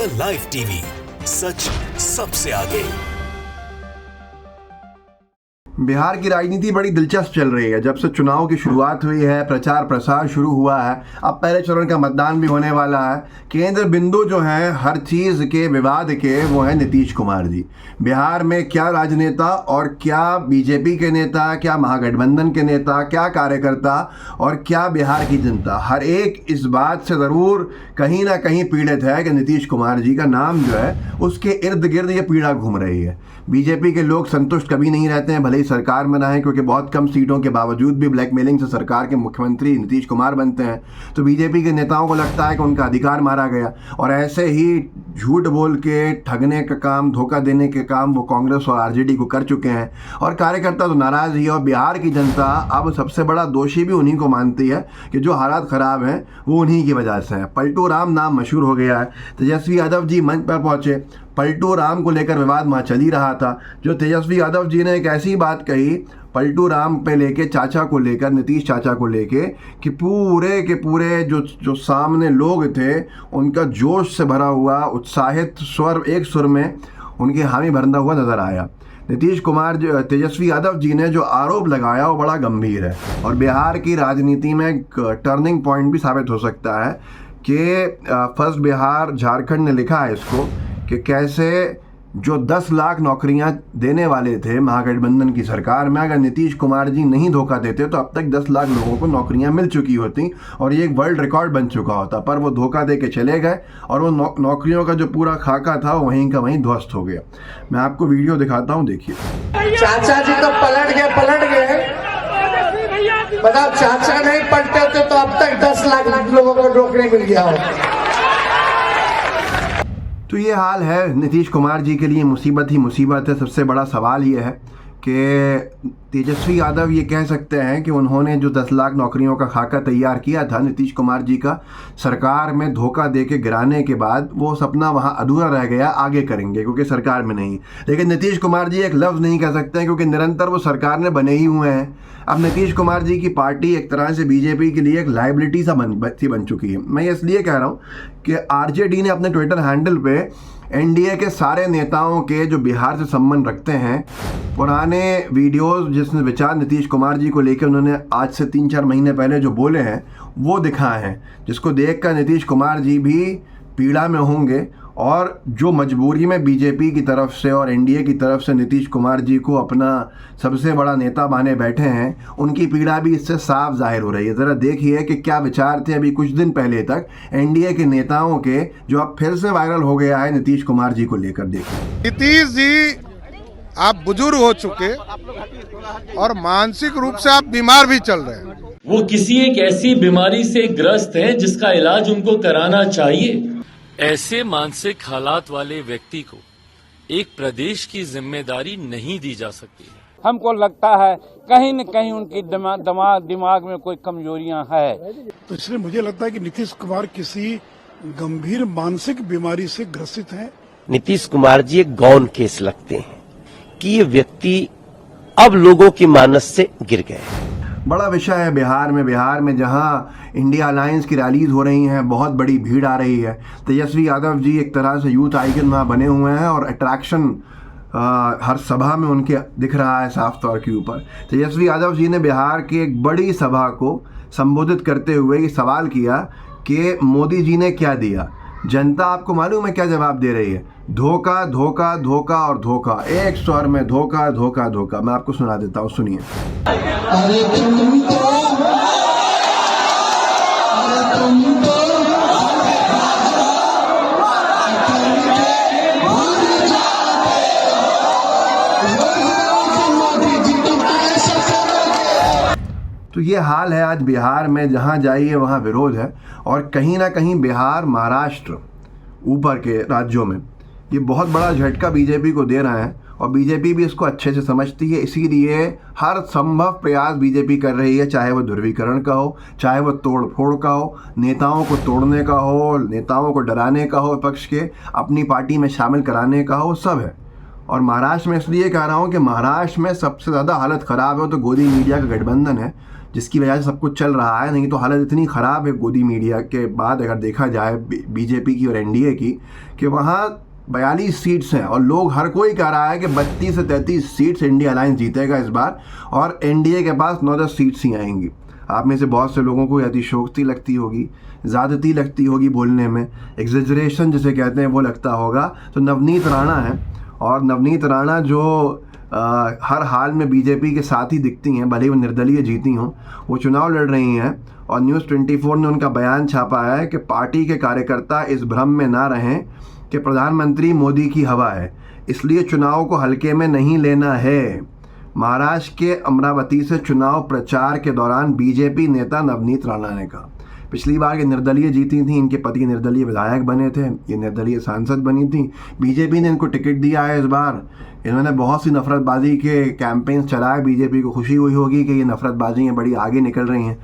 The live TV, सच सबसे आगे। बिहार की राजनीति बड़ी दिलचस्प चल रही है। जब से चुनाव की शुरुआत हुई है, प्रचार प्रसार शुरू हुआ है, अब पहले चरण का मतदान भी होने वाला है। केंद्र बिंदु जो है हर चीज़ के विवाद के, वो है नीतीश कुमार जी। बिहार में क्या राजनेता और क्या बीजेपी के नेता, क्या महागठबंधन के नेता, क्या कार्यकर्ता और क्या बिहार की जनता, हर एक इस बात से ज़रूर कहीं ना कहीं पीड़ित है कि नीतीश कुमार जी का नाम जो है उसके इर्द गिर्द ये पीड़ा घूम रही है। बीजेपी के लोग संतुष्ट कभी नहीं रहते हैं, भले ही सरकार में रहें, क्योंकि बहुत कम सीटों के बावजूद भी ब्लैकमेलिंग से सरकार के मुख्यमंत्री नीतीश कुमार बनते हैं। तो बीजेपी के नेताओं को लगता है कि उनका अधिकार मारा गया, और ऐसे ही झूठ बोल के ठगने का काम, धोखा देने के काम वो कांग्रेस और आरजेडी को कर चुके हैं। और कार्यकर्ता तो नाराज़ ही है, और बिहार की जनता अब सबसे बड़ा दोषी भी उन्हीं को मानती है कि जो हालात ख़राब हैं वो उन्हीं की वजह से है। पलटू राम नाम मशहूर हो गया है। तेजस्वी यादव जी मंच पर पहुँचे, पलटू राम को लेकर विवाद वहाँ चल ही रहा था। जो तेजस्वी यादव जी ने एक ऐसी बात कही पलटू राम पे लेके, चाचा को लेकर, नीतीश चाचा को लेके, कि पूरे के पूरे जो सामने लोग थे उनका जोश से भरा हुआ उत्साहित स्वर, एक सुर में उनकी हामी भरना हुआ नजर आया। नीतीश कुमार जो तेजस्वी यादव जी ने जो आरोप लगाया वो बड़ा गंभीर है, और बिहार की राजनीति में एक टर्निंग पॉइंट भी साबित हो सकता है कि फर्स्ट बिहार झारखंड ने लिखा है इसको कि कैसे जो 10 लाख नौकरियां देने वाले थे महागठबंधन की सरकार में, अगर नीतीश कुमार जी नहीं धोखा देते तो अब तक 10 लाख लोगों को नौकरियां मिल चुकी होती और ये एक वर्ल्ड रिकॉर्ड बन चुका होता। पर वो धोखा दे के चले गए और वो नौकरियों का जो पूरा खाका था वहीं का वहीं ध्वस्त हो गया। मैं आपको वीडियो दिखाता हूँ, देखिए। चाचा जी तो पलट गए। बताओ, चाचा नहीं पलटे होते तो अब तक 10 लाख लोगों को नौकरी मिल गया हो। तो ये हाल है नीतीश कुमार जी के लिए, मुसीबत ही मुसीबत है। सबसे बड़ा सवाल ये है कि तेजस्वी यादव ये कह सकते हैं कि उन्होंने जो 10 लाख नौकरियों का खाका तैयार किया था नीतीश कुमार जी का, सरकार में धोखा दे के गिराने के बाद वो सपना वहाँ अधूरा रह गया, आगे करेंगे क्योंकि सरकार में नहीं। लेकिन नीतीश कुमार जी एक लफ्ज़ नहीं कह सकते हैं क्योंकि निरंतर वो सरकार में बने ही हुए हैं। अब नीतीश कुमार जी की पार्टी एक तरह से बीजेपी के लिए एक लाइबिलिटी सा बन चुकी है। मैं इसलिए कह रहा हूँ कि आरजेडी ने अपने ट्विटर हैंडल पे एनडीए के सारे नेताओं के जो बिहार से संबंध रखते हैं पुराने वीडियोस, जिसमें विचार नीतीश कुमार जी को लेकर उन्होंने आज से 3-4 महीने पहले जो बोले हैं वो दिखाए हैं, जिसको देखकर नीतीश कुमार जी भी पीड़ा में होंगे। और जो मजबूरी में बीजेपी की तरफ से और एनडीए की तरफ से नीतीश कुमार जी को अपना सबसे बड़ा नेता माने बैठे हैं, उनकी पीड़ा भी इससे साफ जाहिर हो रही है। ज़रा देखिए कि क्या विचार थे अभी कुछ दिन पहले तक एनडीए के नेताओं के, जो अब फिर से वायरल हो गया है नीतीश कुमार जी को लेकर। देखिए, नीतीश जी आप बुजुर्ग हो चुके और मानसिक रूप से आप बीमार भी चल रहे हैं। वो किसी एक ऐसी बीमारी से ग्रस्त हैं जिसका इलाज उनको कराना चाहिए। ऐसे मानसिक हालात वाले व्यक्ति को एक प्रदेश की जिम्मेदारी नहीं दी जा सकती। हमको लगता है कहीं न कहीं उनकी दिमाग में कोई कमजोरियां है। तो इसलिए मुझे लगता है कि नीतीश कुमार किसी गंभीर मानसिक बीमारी से ग्रसित हैं। नीतीश कुमार जी एक गौन केस लगते हैं कि ये व्यक्ति अब लोगों की मानस से गिर गए। बड़ा विषय है बिहार में जहां इंडिया अलायंस की रैलीज हो रही हैं, बहुत बड़ी भीड़ आ रही है। तेजस्वी यादव जी एक तरह से यूथ आइकन वहाँ बने हुए हैं और अट्रैक्शन हर सभा में उनके दिख रहा है साफ तौर के ऊपर। तेजस्वी यादव जी ने बिहार की एक बड़ी सभा को संबोधित करते हुए ये सवाल किया कि मोदी जी ने क्या दिया। जनता आपको मालूम है क्या जवाब दे रही है? धोखा, धोखा, धोखा और धोखा, एक स्वर में धोखा, धोखा, धोखा। मैं आपको सुना देता हूँ, सुनिए। तो ये हाल है आज बिहार में, जहाँ जाइए वहाँ विरोध है। और कहीं ना कहीं बिहार, महाराष्ट्र, ऊपर के राज्यों में ये बहुत बड़ा झटका बीजेपी को दे रहा है, और बीजेपी भी इसको अच्छे से समझती है। इसीलिए हर संभव प्रयास बीजेपी कर रही है, चाहे वो ध्रुवीकरण का हो, चाहे वो तोड़ फोड़ का हो, नेताओं को तोड़ने का हो, नेताओं को डराने का हो, विपक्ष के अपनी पार्टी में शामिल कराने का हो, सब है। और महाराष्ट्र में इसलिए कह रहा हूँ कि महाराष्ट्र में सबसे ज़्यादा हालत ख़राब है तो गोदी मीडिया का गठबंधन है, जिसकी वजह से सब कुछ चल रहा है। नहीं तो हालत इतनी ख़राब है गोदी मीडिया के बाद अगर देखा जाए बीजेपी की और एनडीए की, कि वहाँ 42 सीट्स हैं और लोग हर कोई कह रहा है कि 32 से 33 सीट्स इंडिया अलायंस जीतेगा इस बार, और एनडीए के पास 9-10 सीट्स ही आएंगी। आप में से बहुत से लोगों को अतिशयोक्ति लगती होगी, ज़्यादती लगती होगी बोलने में, एग्जेजरेशन जिसे कहते हैं वो लगता होगा। तो नवनीत राणा है, और नवनीत राणा जो हर हाल में बीजेपी के साथ ही दिखती हैं, भले वो निर्दलीय जीती हों, वो चुनाव लड़ रही हैं। और न्यूज़ 24 ने उनका बयान छापा है कि पार्टी के कार्यकर्ता इस भ्रम में ना रहें कि प्रधानमंत्री मोदी की हवा है, इसलिए चुनाव को हल्के में नहीं लेना है। महाराष्ट्र के अमरावती से चुनाव प्रचार के दौरान बीजेपी नेता नवनीत राणा ने कहा। पिछली बार ये निर्दलीय जीती थी, इनके पति निर्दलीय विधायक बने थे, ये निर्दलीय सांसद बनी थी, बीजेपी ने इनको टिकट दिया है। इस बार इन्होंने बहुत सी नफरतबाजी के कैंपेन्स चलाए, बीजेपी को खुशी हुई होगी कि ये नफरतबाजी बड़ी आगे निकल रही हैं।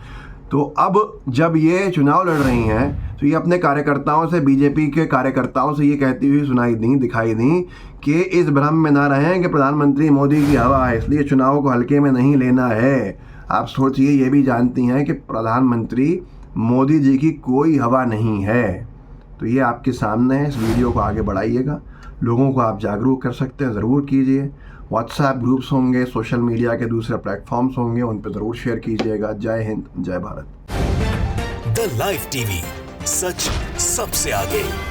तो अब जब ये चुनाव लड़ रही हैं तो ये अपने कार्यकर्ताओं से, बीजेपी के कार्यकर्ताओं से ये कहती हुई दिखाई दी कि इस भ्रम में ना रहें कि प्रधानमंत्री मोदी की हवा है, इसलिए चुनाव को हल्के में नहीं लेना है। आप सोचिए, ये भी जानती हैं कि प्रधानमंत्री मोदी जी की कोई हवा नहीं है। तो ये आपके सामने है, इस वीडियो को आगे बढ़ाइएगा, लोगों को आप जागरूक कर सकते हैं, ज़रूर कीजिए। व्हाट्सएप ग्रुप्स होंगे, सोशल मीडिया के दूसरे प्लेटफॉर्म्स होंगे, उन पर ज़रूर शेयर कीजिएगा। जय हिंद, जय भारत। द लाइव टीवी, सच सबसे आगे।